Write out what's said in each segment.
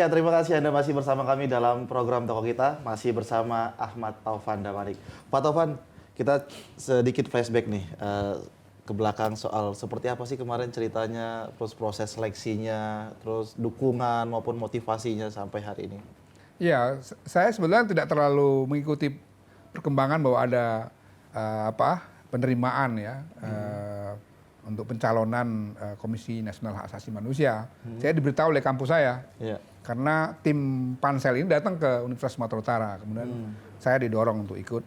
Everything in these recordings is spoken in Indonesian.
Ya, terima kasih Anda masih bersama kami dalam program Toko Kita, masih bersama Ahmad Taufan Damanik. Pak Taufan, kita sedikit flashback nih ke belakang soal seperti apa sih kemarin ceritanya, terus proses seleksinya, terus dukungan maupun motivasinya sampai hari ini. Iya, saya sebenarnya tidak terlalu mengikuti perkembangan bahwa ada penerimaan ya untuk pencalonan Komisi Nasional Hak Asasi Manusia. Saya diberitahu oleh kampus saya Iya. karena tim pansel ini datang ke Universitas Sumatera Utara, kemudian saya didorong untuk ikut.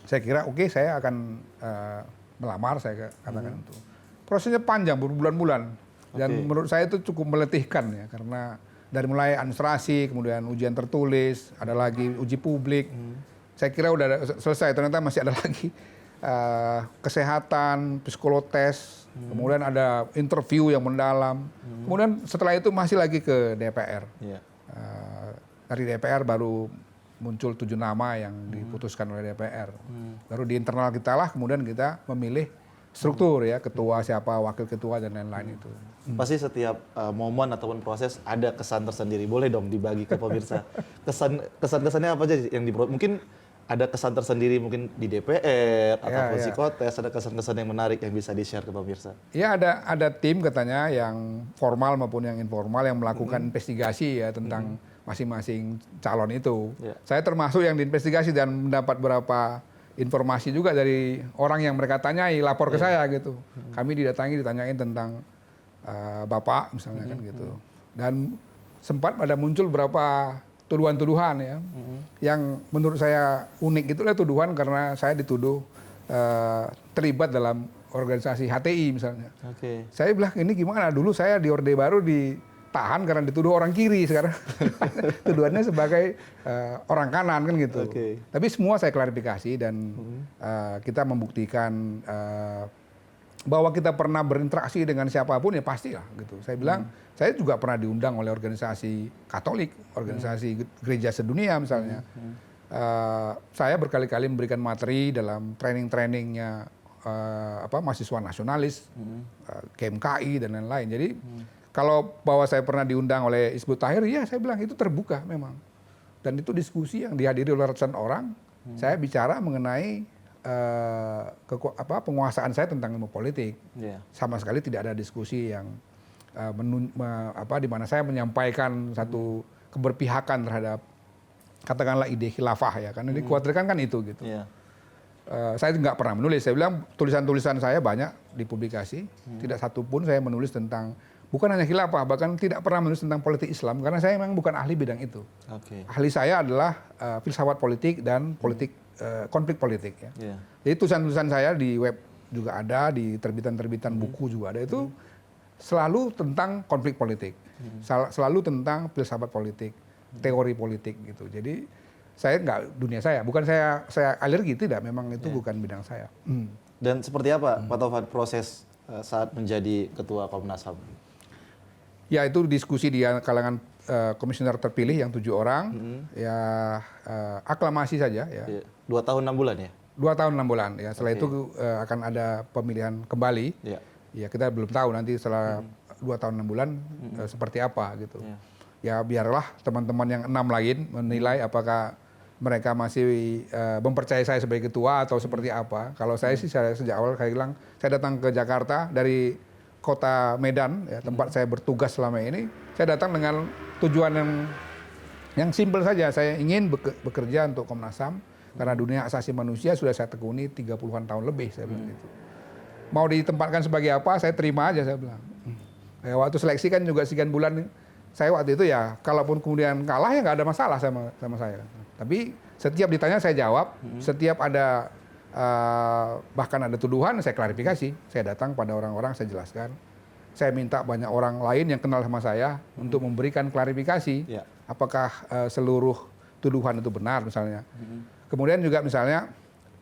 Saya kira oke, saya akan melamar, saya katakan itu. Prosesnya panjang berbulan-bulan dan menurut saya itu cukup meletihkan ya, karena dari mulai administrasi, kemudian ujian tertulis, ada lagi uji publik. Saya kira udah selesai, ternyata masih ada lagi kesehatan, psikolotes, kemudian ada interview yang mendalam. Kemudian setelah itu masih lagi ke DPR. Iya. Dari DPR baru muncul 7 nama yang diputuskan oleh DPR. Baru di internal kita lah, kemudian kita memilih struktur ya, ketua siapa, wakil ketua dan lain-lain itu. Pasti setiap momen ataupun proses ada kesan tersendiri. Boleh dong dibagi ke pemirsa. Kesan-kesannya apa aja yang mungkin ada kesan tersendiri mungkin di DPR ataupun psikotes, ada kesan-kesan yang menarik yang bisa di-share ke pemirsa. Ya, ada tim katanya yang formal maupun yang informal yang melakukan investigasi ya tentang masing-masing calon itu. Saya termasuk yang diinvestigasi dan mendapat beberapa informasi juga dari orang yang mereka tanyai, lapor ke saya gitu. Kami ditanyain tentang Bapak misalnya kan gitu. Dan sempat ada muncul beberapa tuduhan-tuduhan ya, yang menurut saya unik itu adalah tuduhan karena saya dituduh terlibat dalam organisasi HTI misalnya. Saya bilang ini gimana, dulu saya di Orde Baru ditahan karena dituduh orang kiri, sekarang tuduhannya sebagai orang kanan kan gitu. Tapi semua saya klarifikasi dan kita membuktikan bahwa kita pernah berinteraksi dengan siapapun ya pastilah gitu. Saya bilang saya juga pernah diundang oleh organisasi Katolik, organisasi gereja sedunia misalnya. Saya berkali-kali memberikan materi dalam training-trainingnya mahasiswa nasionalis, KMKI dan lain-lain. Jadi kalau bahwa saya pernah diundang oleh Hizbut Tahrir, ya saya bilang itu terbuka memang. Dan itu diskusi yang dihadiri oleh ratusan orang. Saya bicara mengenai penguasaan saya tentang ilmu politik. Sama sekali tidak ada diskusi yang di mana saya menyampaikan satu keberpihakan terhadap katakanlah ide khilafah ya, karena dikhawatirkan kan itu gitu. Saya nggak pernah menulis. Saya bilang tulisan-tulisan saya banyak dipublikasi, tidak satu pun saya menulis tentang bukan hanya khilafah, bahkan tidak pernah menulis tentang politik Islam karena saya memang bukan ahli bidang itu. Ahli saya adalah filsafat politik dan konflik politik ya. Jadi tulisan-tulisan saya di web juga ada, di terbitan-terbitan buku juga ada, itu selalu tentang konflik politik, selalu tentang filsafat politik, teori politik gitu. Jadi saya nggak, dunia saya, bukan saya alergi, tidak, memang itu bukan bidang saya. Dan seperti apa Pak Taufan proses saat menjadi ketua Komnas HAM? Ya itu diskusi di kalangan komisioner terpilih yang 7 orang, ya aklamasi saja ya. 2 tahun 6 bulan ya? 2 tahun 6 bulan ya. Setelah itu akan ada pemilihan kembali. Ya kita belum tahu nanti setelah 2 tahun 6 bulan seperti apa gitu. Ya biarlah teman-teman yang 6 lain menilai apakah mereka masih mempercayai saya sebagai ketua atau seperti apa. Kalau saya sih sejak awal saya bilang, saya datang ke Jakarta dari kota Medan, ya, tempat saya bertugas selama ini. Saya datang dengan tujuan yang simpel saja. Saya ingin bekerja untuk Komnas HAM karena dunia asasi manusia sudah saya tekuni 30-an tahun lebih, saya bilang gitu. Mau ditempatkan sebagai apa, saya terima aja, saya bilang. Waktu seleksi kan juga sekian bulan, saya waktu itu ya, kalaupun kemudian kalah ya nggak ada masalah sama saya. Tapi setiap ditanya saya jawab, setiap ada bahkan ada tuduhan saya klarifikasi. Saya datang pada orang-orang, saya jelaskan. Saya minta banyak orang lain yang kenal sama saya untuk memberikan klarifikasi. Apakah seluruh tuduhan itu benar misalnya. Kemudian juga misalnya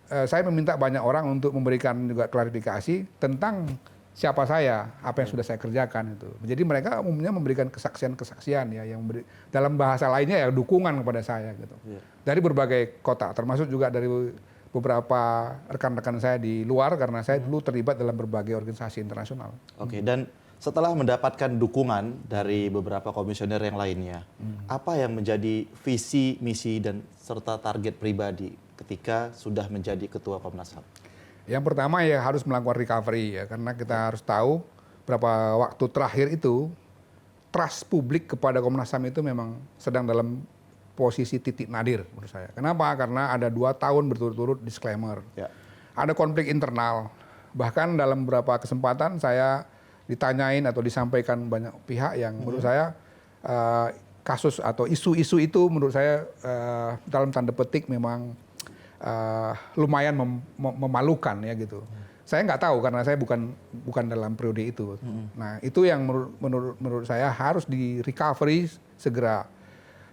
saya meminta banyak orang untuk memberikan juga klarifikasi tentang siapa saya, apa yang sudah saya kerjakan itu. Jadi mereka umumnya memberikan kesaksian-kesaksian ya, yang dalam bahasa lainnya ya dukungan kepada saya gitu. Dari berbagai kota, termasuk juga dari beberapa rekan-rekan saya di luar karena saya dulu terlibat dalam berbagai organisasi internasional. Dan Setelah mendapatkan dukungan dari beberapa komisioner yang lainnya, apa yang menjadi visi, misi, dan serta target pribadi ketika sudah menjadi Ketua Komnas HAM? Yang pertama ya harus melakukan recovery ya, karena kita harus tahu beberapa waktu terakhir itu trust publik kepada Komnas HAM itu memang sedang dalam posisi titik nadir menurut saya. Kenapa? Karena ada 2 tahun berturut-turut disclaimer. Ya. Ada konflik internal. Bahkan dalam beberapa kesempatan saya ditanyain atau disampaikan banyak pihak yang menurut saya kasus atau isu-isu itu menurut saya dalam tanda petik memang lumayan memalukan ya gitu. Saya nggak tahu karena saya bukan dalam periode itu. Nah itu yang menurut saya harus di recovery segera.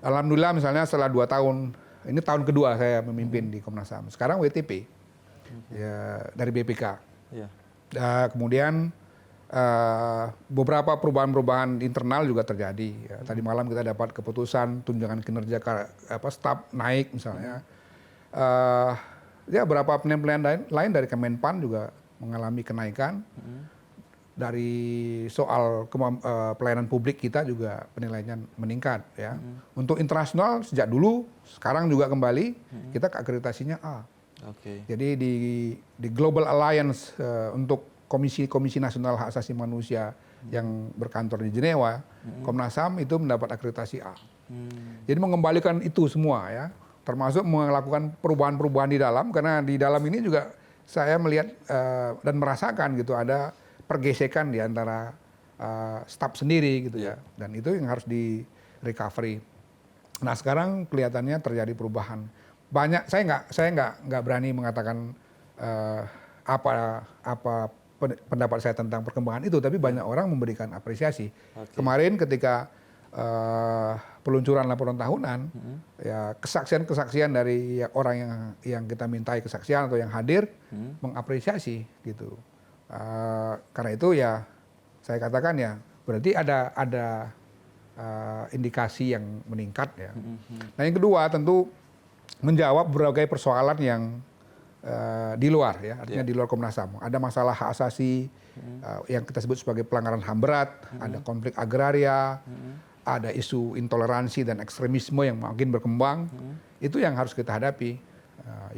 Alhamdulillah misalnya setelah 2 tahun, ini tahun kedua saya memimpin di Komnas HAM. Sekarang WTP ya, dari BPK. Ya. Kemudian beberapa perubahan-perubahan internal juga terjadi. Ya. Tadi malam kita dapat keputusan tunjangan kinerja staf naik misalnya. Ya beberapa penilaian lain dari Kemenpan juga mengalami kenaikan. Dari soal pelayanan publik kita juga penilaiannya meningkat ya. Untuk internasional sejak dulu, sekarang juga kembali kita akreditasinya A. Jadi di Global Alliance untuk Komisi Nasional Hak Asasi Manusia yang berkantor di Jenewa, Komnas HAM itu mendapat akreditasi A. Jadi mengembalikan itu semua ya, termasuk melakukan perubahan-perubahan di dalam, karena di dalam ini juga saya melihat dan merasakan gitu ada pergesekan di antara staf sendiri gitu ya, dan itu yang harus di recovery. Nah sekarang kelihatannya terjadi perubahan banyak. Saya nggak berani mengatakan apa pendapat saya tentang perkembangan itu, tapi banyak orang memberikan apresiasi. Kemarin ketika peluncuran laporan tahunan, ya kesaksian dari orang yang kita mintai kesaksian atau yang hadir mengapresiasi gitu. Karena itu ya saya katakan ya berarti ada indikasi yang meningkat ya. Nah yang kedua tentu menjawab berbagai persoalan yang di luar ya, artinya di luar Komnas HAM. Ada masalah hak asasi yang kita sebut sebagai pelanggaran HAM berat, ada konflik agraria, ada isu intoleransi dan ekstremisme yang makin berkembang. Itu yang harus kita hadapi.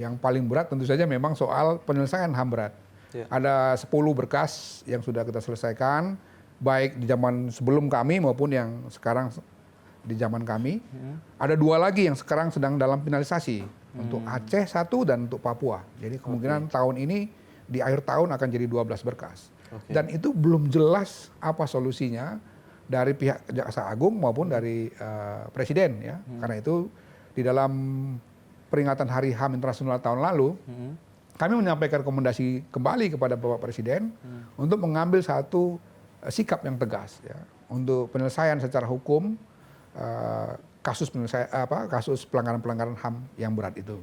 Yang paling berat tentu saja memang soal penyelesaian HAM berat. Ada 10 berkas yang sudah kita selesaikan, baik di zaman sebelum kami maupun yang sekarang di zaman kami. Ada 2 lagi yang sekarang sedang dalam finalisasi untuk Aceh 1 dan untuk Papua. Jadi kemungkinan tahun ini di akhir tahun akan jadi 12 berkas. Dan itu belum jelas apa solusinya dari pihak Jaksa Agung maupun dari Presiden ya. Karena itu di dalam peringatan Hari HAM Internasional tahun lalu, kami menyampaikan rekomendasi kembali kepada Bapak Presiden untuk mengambil satu sikap yang tegas ya, untuk penyelesaian secara hukum kasus pelanggaran HAM yang berat itu.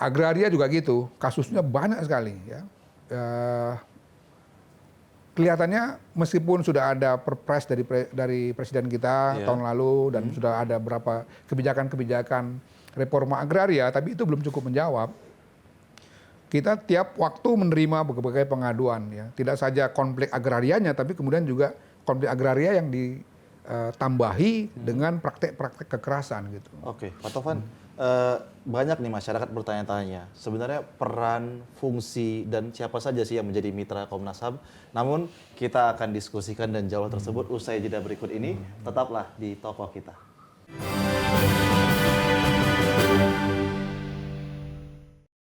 Agraria juga gitu, kasusnya banyak sekali ya. Kelihatannya meskipun sudah ada perpres dari Presiden kita tahun lalu dan sudah ada beberapa kebijakan-kebijakan reforma agraria, tapi itu belum cukup menjawab. Kita tiap waktu menerima berbagai pengaduan ya, tidak saja konflik agrarianya, tapi kemudian juga konflik agraria yang ditambahi dengan praktek-praktek kekerasan gitu. Oke, Pak Taufan, banyak nih masyarakat bertanya-tanya, sebenarnya peran, fungsi, dan siapa saja sih yang menjadi mitra Komnas HAM. Namun kita akan diskusikan dan jawab tersebut usai jeda berikut ini. Tetaplah di Toko Kita.